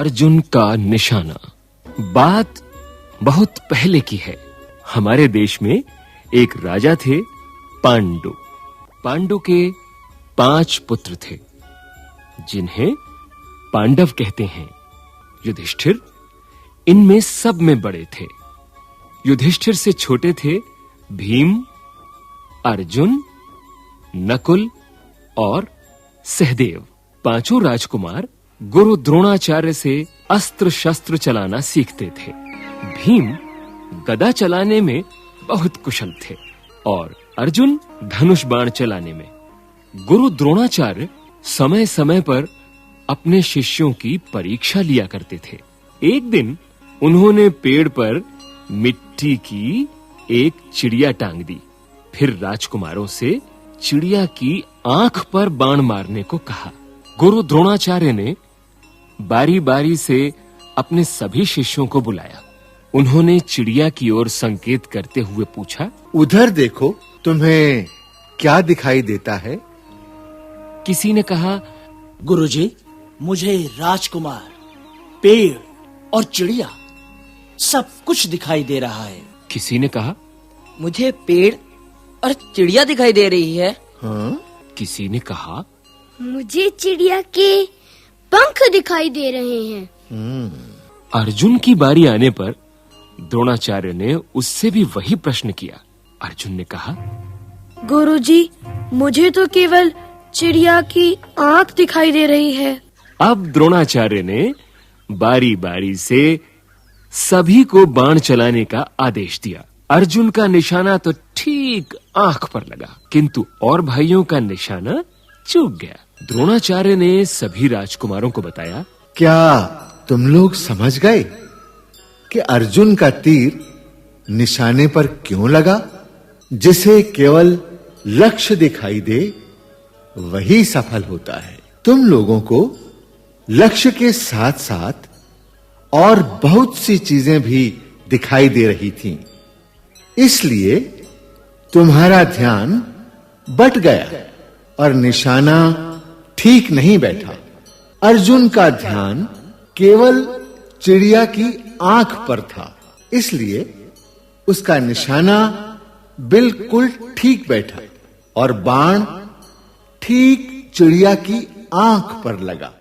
अर्जुन का निशाना। बात बहुत पहले की है। हमारे देश में एक राजा थे पांडु। पांडु के 5 पुत्र थे जिन्हें पांडव कहते हैं। युधिष्ठिर इनमें सब में बड़े थे। युधिष्ठिर से छोटे थे भीम, अर्जुन, नकुल और सहदेव। 5 राजकुमार गुरु द्रोणाचार्य से अस्त्र शस्त्र चलाना सीखते थे। भीम गदा चलाने में बहुत कुशल थे और अर्जुन धनुष बाण चलाने में। गुरु द्रोणाचार्य समय-समय पर अपने शिष्यों की परीक्षा लिया करते थे। एक दिन उन्होंने पेड़ पर मिट्टी की एक चिड़िया टांग दी। फिर राजकुमारों से चिड़िया की आंख पर बाण मारने को कहा। गुरु द्रोणाचार्य ने बारी-बारी से अपने सभी शिष्यों को बुलाया। उन्होंने चिड़िया की ओर संकेत करते हुए पूछा, उधर देखो, तुम्हें क्या दिखाई देता है? किसी ने कहा, गुरुजी, मुझे राजकुमार, पेड़ और चिड़िया सब कुछ दिखाई दे रहा है। किसी ने कहा, मुझे पेड़ और चिड़िया दिखाई दे रही है। हाँ? किसी ने कहा, मुझे चिड़िया के पंख दिखाई दे रहे हैं। अर्जुन की बारी आने पर द्रोणाचार्य ने उससे भी वही प्रश्न किया। अर्जुन ने कहा, गुरुजी, मुझे तो केवल चिड़िया की आंख दिखाई दे रही है। अब द्रोणाचार्य ने बारी-बारी से सभी को बाण चलाने का आदेश दिया। अर्जुन का निशाना तो ठीक आंख पर लगा, किंतु और भाइयों का निशाना चूक गया। द्रोणाचार्य ने सभी राजकुमारों को बताया, क्या तुम लोग समझ गए कि अर्जुन का तीर निशाने पर क्यों लगा? जिसे केवल लक्ष्य दिखाई दे वही सफल होता है। तुम लोगों को लक्ष्य के साथ-साथ और बहुत सी चीजें भी दिखाई दे रही थीं। इसलिए तुम्हारा ध्यान बट गया और निशाना ठीक नहीं बैठा। अर्जुन का ध्यान केवल चिड़िया की आंख पर था, इसलिए उसका निशाना बिल्कुल ठीक बैठा और बाण ठीक चिड़िया की आंख पर लगा।